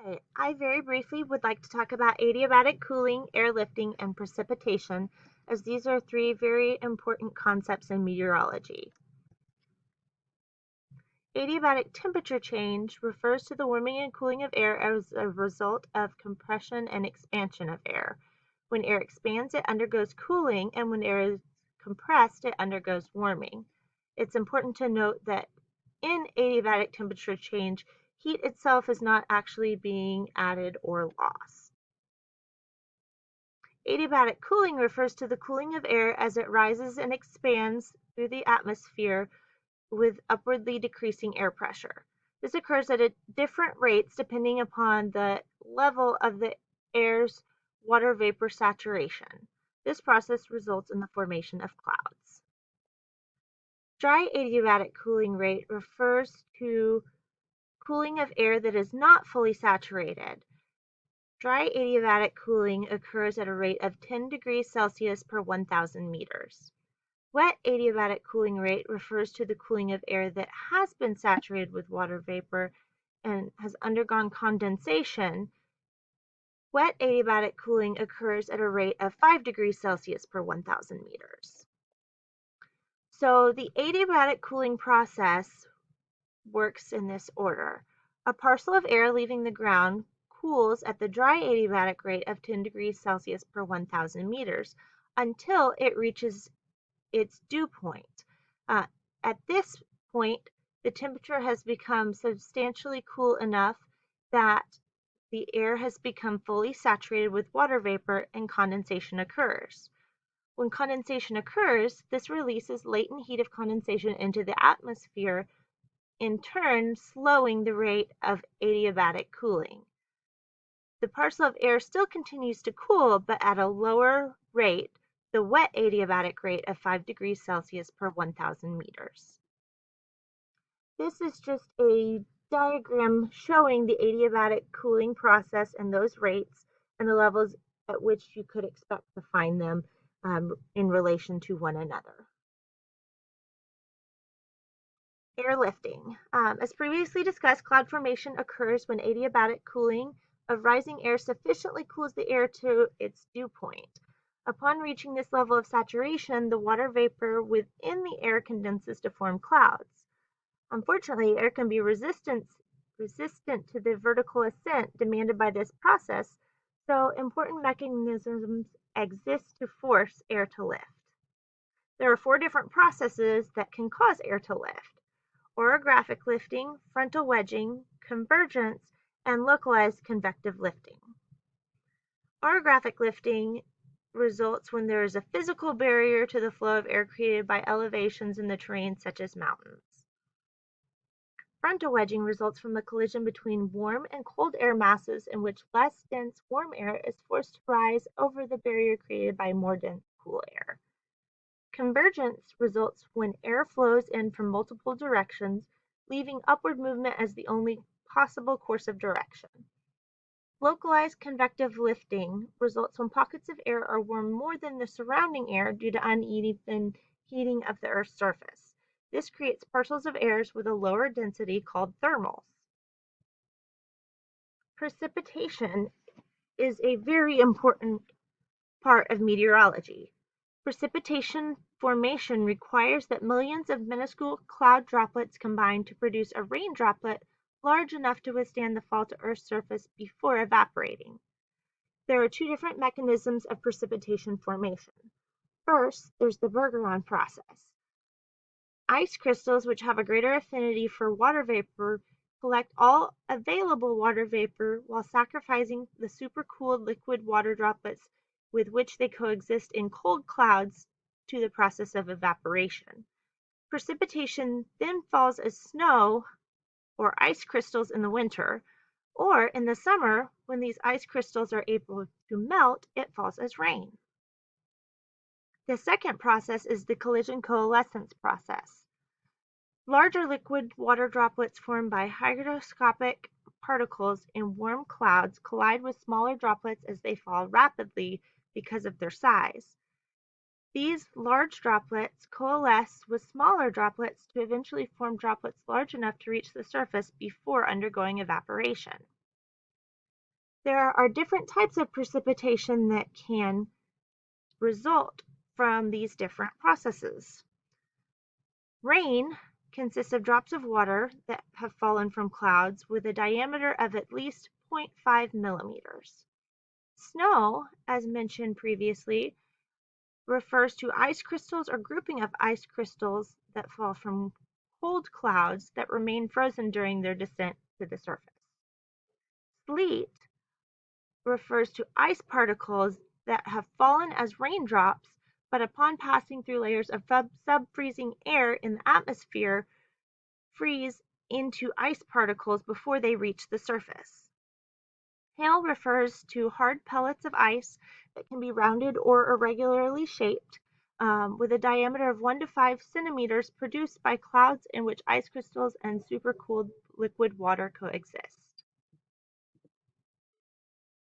Hi, I very briefly would like to talk about adiabatic cooling, airlifting, and precipitation, as these are three very important concepts in meteorology. Adiabatic temperature change refers to the warming and cooling of air as a result of compression and expansion of air. When air expands, it undergoes cooling, and when air is compressed, it undergoes warming. It's important to note that in adiabatic temperature change, heat itself is not actually being added or lost. Adiabatic cooling refers to the cooling of air as it rises and expands through the atmosphere with upwardly decreasing air pressure. This occurs at different rates depending upon the level of the air's water vapor saturation. This process results in the formation of clouds. Dry adiabatic cooling rate refers to cooling of air that is not fully saturated. Dry adiabatic cooling occurs at a rate of 10 degrees Celsius per 1,000 meters. Wet adiabatic cooling rate refers to the cooling of air that has been saturated with water vapor and has undergone condensation. Wet adiabatic cooling occurs at a rate of 5 degrees Celsius per 1,000 meters. So the adiabatic cooling process works in this order. A parcel of air leaving the ground cools at the dry adiabatic rate of 10 degrees Celsius per 1,000 meters until it reaches its dew point. At this point, the temperature has become substantially cool enough that the air has become fully saturated with water vapor and condensation occurs. When condensation occurs, this releases latent heat of condensation into the atmosphere, in turn slowing the rate of adiabatic cooling. The parcel of air still continues to cool, but at a lower rate, the wet adiabatic rate of 5 degrees Celsius per 1,000 meters. This is just a diagram showing the adiabatic cooling process and those rates and the levels at which you could expect to find them in relation to one another. Airlifting. As previously discussed, cloud formation occurs when adiabatic cooling of rising air sufficiently cools the air to its dew point. Upon reaching this level of saturation, the water vapor within the air condenses to form clouds. Unfortunately, air can be resistant to the vertical ascent demanded by this process, so important mechanisms exist to force air to lift. There are 4 different processes that can cause air to lift: orographic lifting, frontal wedging, convergence, and localized convective lifting. Orographic lifting results when there is a physical barrier to the flow of air created by elevations in the terrain such as mountains. Frontal wedging results from a collision between warm and cold air masses in which less dense warm air is forced to rise over the barrier created by more dense cool air. Convergence results when air flows in from multiple directions, leaving upward movement as the only possible course of direction. Localized convective lifting results when pockets of air are warmed more than the surrounding air due to uneven heating of the Earth's surface. This creates parcels of air with a lower density called thermals. Precipitation is a very important part of meteorology. Precipitation formation requires that millions of minuscule cloud droplets combine to produce a rain droplet large enough to withstand the fall to Earth's surface before evaporating. There are 2 different mechanisms of precipitation formation. First, there's the Bergeron process. Ice crystals, which have a greater affinity for water vapor, collect all available water vapor while sacrificing the supercooled liquid water droplets with which they coexist in cold clouds to the process of evaporation. Precipitation then falls as snow or ice crystals in the winter, or in the summer, when these ice crystals are able to melt, it falls as rain. The second process is the collision coalescence process. Larger liquid water droplets formed by hygroscopic particles in warm clouds collide with smaller droplets as they fall rapidly because of their size. These large droplets coalesce with smaller droplets to eventually form droplets large enough to reach the surface before undergoing evaporation. There are different types of precipitation that can result from these different processes. Rain consists of drops of water that have fallen from clouds with a diameter of at least 0.5 millimeters. Snow, as mentioned previously, refers to ice crystals or grouping of ice crystals that fall from cold clouds that remain frozen during their descent to the surface. Sleet refers to ice particles that have fallen as raindrops, but upon passing through layers of sub-freezing air in the atmosphere, freeze into ice particles before they reach the surface. Hail refers to hard pellets of ice that can be rounded or irregularly shaped, with a diameter of 1 to 5 centimeters produced by clouds in which ice crystals and supercooled liquid water coexist.